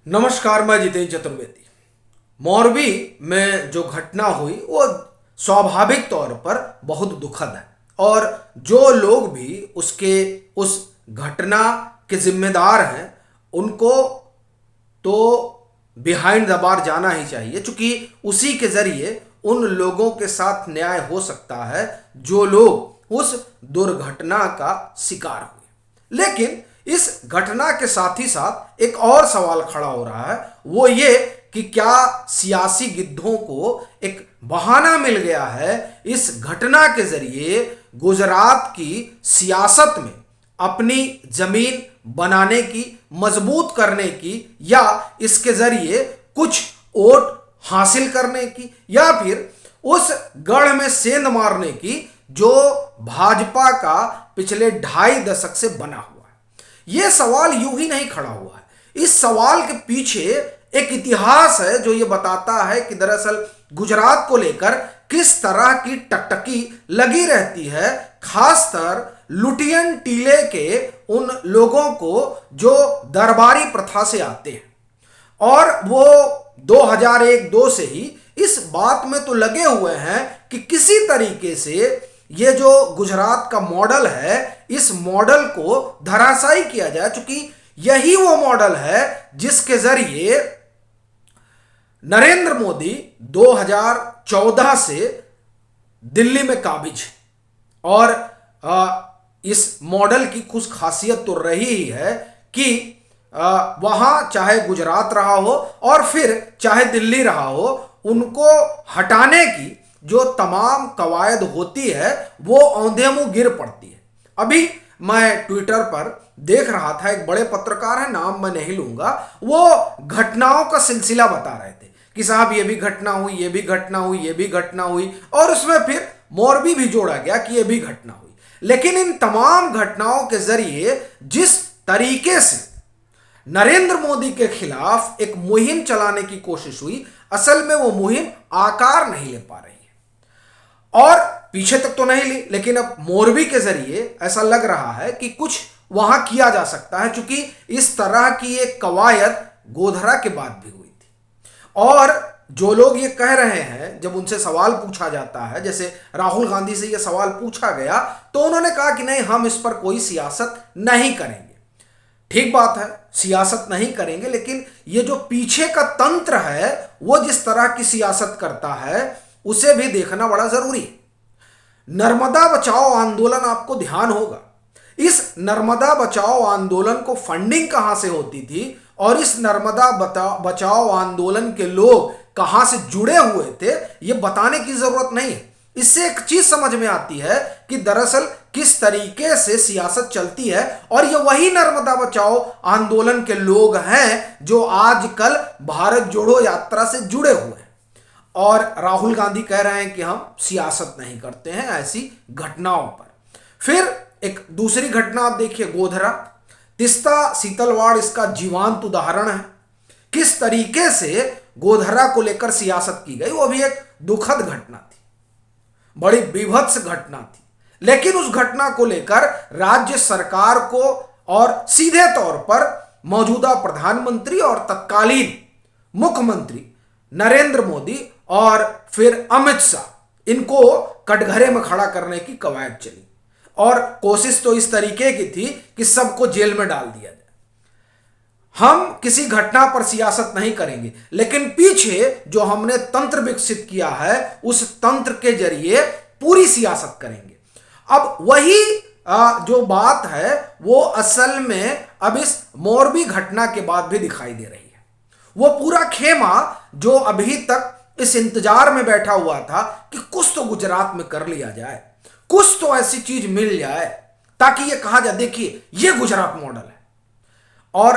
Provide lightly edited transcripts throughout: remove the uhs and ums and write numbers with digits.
नमस्कार, मैं जितेंद्र चतुर्वेदी। मोरबी में जो घटना हुई वो स्वाभाविक तौर पर बहुत दुखद है और जो लोग भी उसके उस घटना के जिम्मेदार हैं उनको तो बिहाइंड द बार जाना ही चाहिए, क्योंकि उसी के जरिए उन लोगों के साथ न्याय हो सकता है जो लोग उस दुर्घटना का शिकार हुए। लेकिन इस घटना के साथ ही साथ एक और सवाल खड़ा हो रहा है, वो ये कि क्या सियासी गिद्धों को एक बहाना मिल गया है इस घटना के जरिए गुजरात की सियासत में अपनी जमीन बनाने की, मजबूत करने की, या इसके जरिए कुछ वोट हासिल करने की, या फिर उस गढ़ में सेंध मारने की जो भाजपा का पिछले 2.5 दशक से बना हुआ है। यह सवाल यूं ही नहीं खड़ा हुआ है। इस सवाल के पीछे एक इतिहास है जो यह बताता है कि दरअसल गुजरात को लेकर किस तरह की टकटकी लगी रहती है, खासकर लुटियन टीले के उन लोगों को जो दरबारी प्रथा से आते हैं। और वो 2001-2 से ही इस बात में तो लगे हुए हैं कि किसी तरीके से ये जो गुजरात का मॉडल है, इस मॉडल को धराशायी किया जाए, क्योंकि यही वो मॉडल है जिसके जरिए नरेंद्र मोदी 2014 से दिल्ली में काबिज है। और इस मॉडल की कुछ खासियत तो रही ही है कि वहां चाहे गुजरात रहा हो और फिर चाहे दिल्ली रहा हो, उनको हटाने की जो तमाम कवायद होती है वो औंधे मुंह गिर पड़ती है। अभी मैं ट्विटर पर देख रहा था, एक बड़े पत्रकार है, नाम मैं नहीं लूंगा, वो घटनाओं का सिलसिला बता रहे थे कि साहब ये भी घटना हुई, ये भी घटना हुई, ये भी घटना हुई, और उसमें फिर मोरबी भी जोड़ा गया कि ये भी घटना हुई। लेकिन इन तमाम घटनाओं के जरिए जिस तरीके से नरेंद्र मोदी के खिलाफ एक मुहिम चलाने की कोशिश हुई, असल में वो मुहिम आकार नहीं ले पा रही है। और पीछे तक तो नहीं ली, लेकिन अब मोरबी के जरिए ऐसा लग रहा है कि कुछ वहां किया जा सकता है, क्योंकि इस तरह की एक कवायद गोधरा के बाद भी हुई थी। और जो लोग ये कह रहे हैं, जब उनसे सवाल पूछा जाता है, जैसे राहुल गांधी से ये सवाल पूछा गया तो उन्होंने कहा कि नहीं, हम इस पर कोई सियासत नहीं करेंगे। ठीक बात है, सियासत नहीं करेंगे, लेकिन ये जो पीछे का तंत्र है वो जिस तरह की सियासत करता है उसे भी देखना बड़ा जरूरी है। नर्मदा बचाओ आंदोलन, आपको ध्यान होगा, इस नर्मदा बचाओ आंदोलन को फंडिंग कहां से होती थी और इस नर्मदा बचाओ आंदोलन के लोग कहां से जुड़े हुए थे, यह बताने की जरूरत नहीं है। इससे एक चीज समझ में आती है कि दरअसल किस तरीके से सियासत चलती है, और ये वही नर्मदा बचाओ आंदोलन के लोग हैं जो आजकल भारत जोड़ो यात्रा से जुड़े हुए हैं। और राहुल गांधी कह रहे हैं कि हम सियासत नहीं करते हैं ऐसी घटनाओं पर। फिर एक दूसरी घटना आप देखिए, गोधरा, तिस्ता सीतलवाड़ इसका जीवंत उदाहरण है। किस तरीके से गोधरा को लेकर सियासत की गई, वो भी एक दुखद घटना थी, बड़ी बीभत्स घटना थी। लेकिन उस घटना को लेकर राज्य सरकार को और सीधे तौर पर मौजूदा प्रधानमंत्री और तत्कालीन मुख्यमंत्री नरेंद्र मोदी और फिर अमित शाह, इनको कटघरे में खड़ा करने की कवायद चली। और कोशिश तो इस तरीके की थी कि सबको जेल में डाल दिया जाए। हम किसी घटना पर सियासत नहीं करेंगे, लेकिन पीछे जो हमने तंत्र विकसित किया है उस तंत्र के जरिए पूरी सियासत करेंगे। अब वही जो बात है वो असल में अब इस मोरबी घटना के बाद भी दिखाई दे रही है। वो पूरा खेमा जो अभी तक इस इंतजार में बैठा हुआ था कि कुछ तो गुजरात में कर लिया जाए, कुछ तो ऐसी चीज मिल जाए ताकि ये कहा जाए देखिए ये गुजरात मॉडल है। और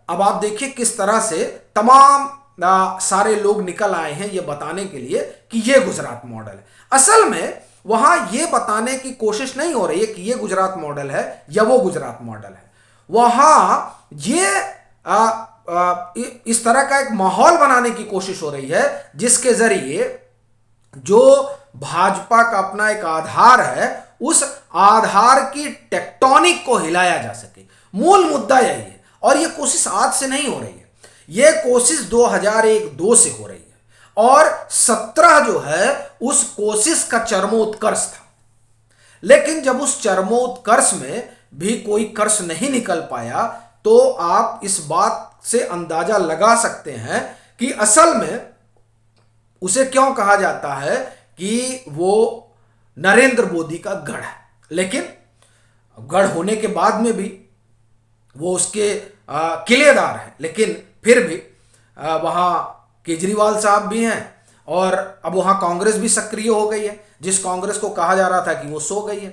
अब आप देखिए किस तरह से तमाम सारे लोग निकल आए हैं ये बताने के लिए कि ये गुजरात मॉडल है। असल में वहां ये बताने की कोशिश नहीं हो रही है कि ये गुजरात मॉडल है या वो गुजरात मॉडल है। वहां ये इस तरह का एक माहौल बनाने की कोशिश हो रही है जिसके जरिए जो भाजपा का अपना एक आधार है, उस आधार की टेक्टोनिक को हिलाया जा सके। मूल मुद्दा यही है, और यह कोशिश आज से नहीं हो रही है। ये कोशिश 2001-2 से हो रही है और 17 जो है उस कोशिश का चरमोत्कर्ष था। लेकिन जब उस चरमोत्कर्ष में भी कोई कर्ष नहीं निकल पाया तो आप इस बात से अंदाजा लगा सकते हैं कि असल में उसे क्यों कहा जाता है कि वो नरेंद्र मोदी का गढ़ है। लेकिन गढ़ होने के बाद में भी वो उसके किलेदार हैं, लेकिन फिर भी वहाँ केजरीवाल साहब भी हैं और अब वहाँ कांग्रेस भी सक्रिय हो गई है, जिस कांग्रेस को कहा जा रहा था कि वो सो गई है।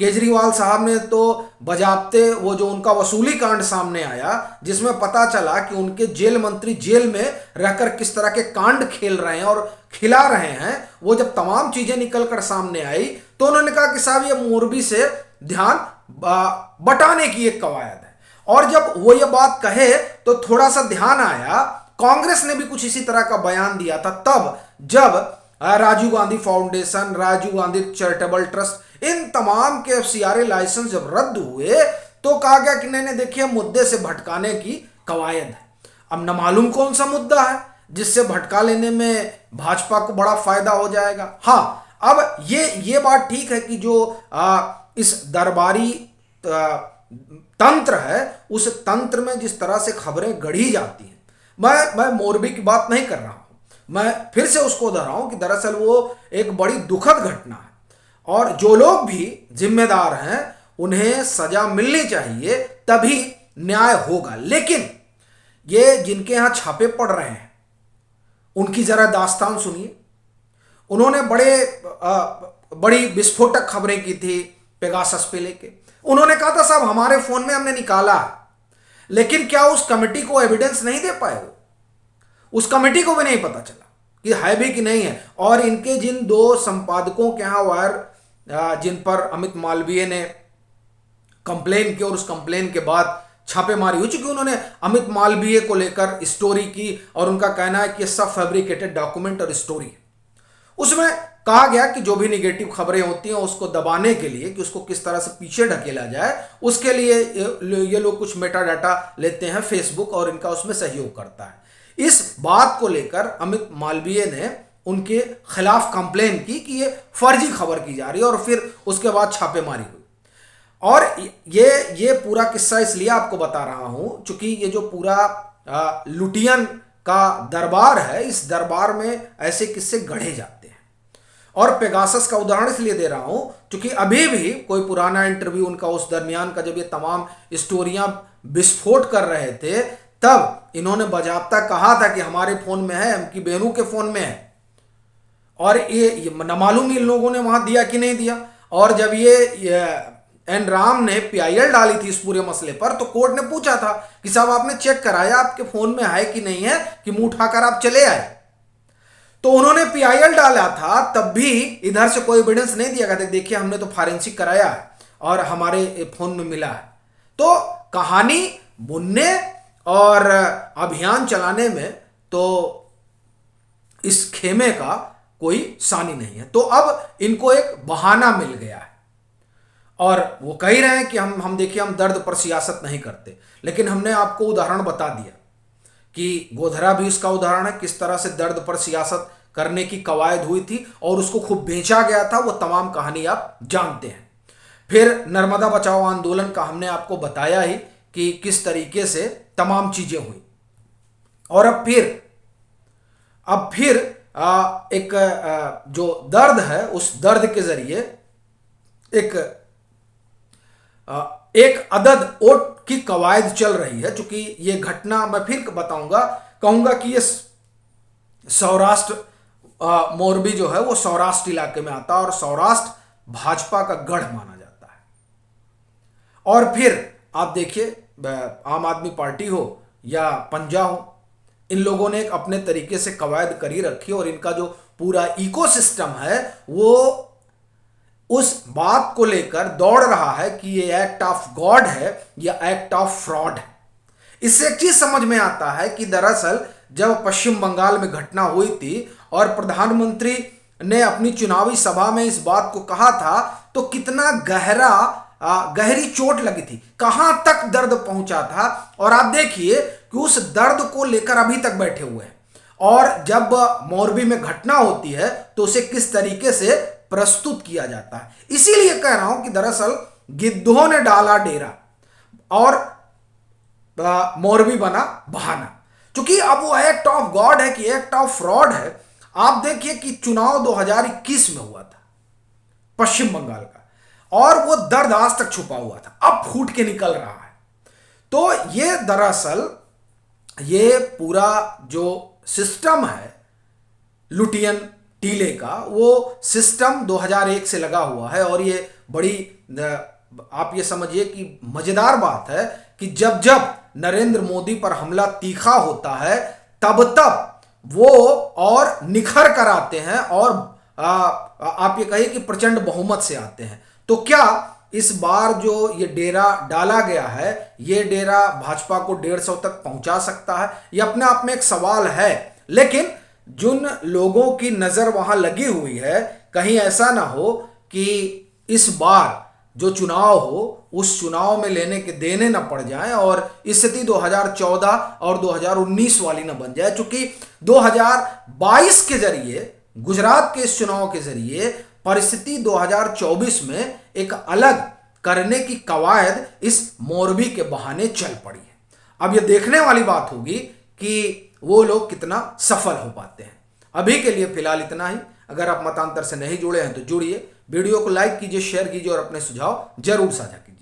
केजरीवाल साहब ने तो बजाबते वो जो उनका वसूली कांड सामने आया जिसमें पता चला कि उनके जेल मंत्री जेल में रहकर किस तरह के कांड खेल रहे हैं और खिला रहे हैं, वो जब तमाम चीजें निकल कर सामने आई तो उन्होंने कहा कि साहब ये मोरबी से ध्यान बटाने की एक कवायद है। और जब वो ये बात कहे तो थोड़ा सा ध्यान आया, कांग्रेस ने भी कुछ इसी तरह का बयान दिया था तब जब Rajiv Gandhi foundation, Rajiv Gandhi charitable trust, इन तमाम के एफसीआरए लाइसेंस जब रद्द हुए तो कहा गया कि नहीं देखिए मुद्दे से भटकाने की कवायद है। अब न मालूम कौन सा मुद्दा है जिससे भटका लेने में भाजपा को बड़ा फायदा हो जाएगा। हाँ, अब ये बात ठीक है कि जो इस दरबारी तंत्र है उस तंत्र में जिस तरह से खबरें गढ़ी जाती हैं, मैं मोरबी की बात नहीं कर रहा हूं, मैं फिर से उसको दोहराऊं कि दरअसल वो एक बड़ी दुखद घटना है और जो लोग भी जिम्मेदार हैं उन्हें सजा मिलनी चाहिए, तभी न्याय होगा। लेकिन ये जिनके यहां छापे पड़ रहे हैं उनकी जरा दास्तान सुनिए। उन्होंने बड़ी विस्फोटक खबरें की थी पेगासस पे लेके। उन्होंने कहा था साहब हमारे फोन में हमने निकाला, लेकिन क्या उस कमेटी को एविडेंस नहीं दे पाए? उस कमेटी को भी नहीं पता चला कि है भी कि नहीं है। और इनके जिन 2 संपादकों के यहां वायर जिन पर अमित मालवीय ने कंप्लेन की और उस कंप्लेन के बाद छापेमारी हो चुकी, उन्होंने अमित मालवीय को लेकर स्टोरी की और उनका कहना है कि सब फैब्रिकेटेड डॉक्यूमेंट और स्टोरी है। उसमें कहा गया कि जो भी निगेटिव खबरें होती हैं उसको दबाने के लिए, कि उसको किस तरह से पीछे ढकेला जाए, उसके लिए ये लोग कुछ मेटा डाटा लेते हैं फेसबुक और इनका उसमें सहयोग करता है। इस बात को लेकर अमित मालवीय ने उनके खिलाफ कंप्लेन की कि ये फर्जी खबर की जा रही है और फिर उसके बाद छापेमारी हुई। और ये पूरा किस्सा इसलिए आपको बता रहा हूं क्योंकि ये जो पूरा लुटियन का दरबार है, इस दरबार में ऐसे किस्से गढ़े जाते हैं। और पेगासस का उदाहरण इसलिए दे रहा हूं क्योंकि अभी भी कोई पुराना इंटरव्यू उनका उस दरमियान का, जब ये तमाम स्टोरियां विस्फोट कर रहे थे, तब इन्होंने बजाबता कहा था कि हमारे फोन में है, एमकी बेनू के फोन में है। और ये न मालूम इन लोगों ने वहां दिया कि नहीं दिया। और जब ये एन राम ने पीआईएल डाली थी इस पूरे मसले पर, तो कोर्ट ने पूछा था कि साहब आपने चेक कराया आपके फोन में है कि नहीं है, कि मुंह उठाकर आप चले आए? तो उन्होंने पीआईएल डाला था, तब भी इधर से कोई एविडेंस नहीं दिया गया। देखिए हमने तो फॉरेंसिक कराया है और हमारे फोन में मिला है। तो कहानी बुनने और अभियान चलाने में तो इस खेमे का कोई सानी नहीं है। तो अब इनको एक बहाना मिल गया है और वो कह रहे हैं कि हम देखिए हम दर्द पर सियासत नहीं करते। लेकिन हमने आपको उदाहरण बता दिया कि गोधरा भी इसका उदाहरण है, किस तरह से दर्द पर सियासत करने की कवायद हुई थी और उसको खूब बेचा गया था। वो तमाम कहानी आप जानते हैं। फिर नर्मदा बचाओ आंदोलन का हमने आपको बताया ही कि किस तरीके से तमाम चीजें हुई। और अब फिर एक जो दर्द है, उस दर्द के जरिए एक अदद ओट की कवायद चल रही है। चूंकि ये घटना मैं फिर बताऊंगा, कहूंगा कि ये सौराष्ट्र मोरबी जो है वो सौराष्ट्र इलाके में आता है और सौराष्ट्र भाजपा का गढ़ माना जाता है। और फिर आप देखिए आम आदमी पार्टी हो या पंजा हो, इन लोगों ने एक अपने तरीके से कवायद करी रखी और इनका जो पूरा इकोसिस्टम है वो उस बात को लेकर दौड़ रहा है कि ये एक्ट ऑफ गॉड है या एक्ट ऑफ फ्रॉड है। इससे एक चीज समझ में आता है कि दरअसल जब पश्चिम बंगाल में घटना हुई थी और प्रधानमंत्री ने अपनी चुनावी सभा में इस बात को कहा था, तो कितना गहरी चोट लगी थी, कहां तक दर्द पहुंचा था। और आप देखिए कि उस दर्द को लेकर अभी तक बैठे हुए हैं, और जब मोरबी में घटना होती है तो उसे किस तरीके से प्रस्तुत किया जाता है। इसीलिए कह रहा हूं कि दरअसल गिद्धों ने डाला डेरा और मोरबी बना बहाना। क्योंकि अब वो एक्ट ऑफ गॉड है कि एक्ट ऑफ फ्रॉड है। आप देखिए कि चुनाव 2021 में हुआ था पश्चिम बंगाल का, और वो दर्द आज तक छुपा हुआ था, अब फूट के निकल रहा है। तो ये दरअसल ये पूरा जो सिस्टम है लुटियन टीले का, वो सिस्टम 2001 से लगा हुआ है। और ये बड़ी आप ये समझिए कि मजेदार बात है कि जब जब नरेंद्र मोदी पर हमला तीखा होता है तब तब वो और निखर कर आते हैं, और आप ये कहिए कि प्रचंड बहुमत से आते हैं। तो क्या इस बार जो ये डेरा डाला गया है, ये डेरा भाजपा को 150 तक पहुंचा सकता है? ये अपने आप में एक सवाल है। लेकिन जिन लोगों की नजर वहां लगी हुई है, कहीं ऐसा ना हो कि इस बार जो चुनाव हो उस चुनाव में लेने के देने न पड़ जाएं और स्थिति 2014 और 2019 वाली न बन जाए। चूंकि 2022 के जरिए, गुजरात के इस चुनाव के जरिए परिस्थिति 2024 में एक अलग करने की कवायद इस मोरबी के बहाने चल पड़ी है। अब यह देखने वाली बात होगी कि वो लोग कितना सफल हो पाते हैं। अभी के लिए फिलहाल इतना ही। अगर आप मतांतर से नहीं जुड़े हैं तो जुड़िए, वीडियो को लाइक कीजिए, शेयर कीजिए और अपने सुझाव जरूर साझा कीजिए।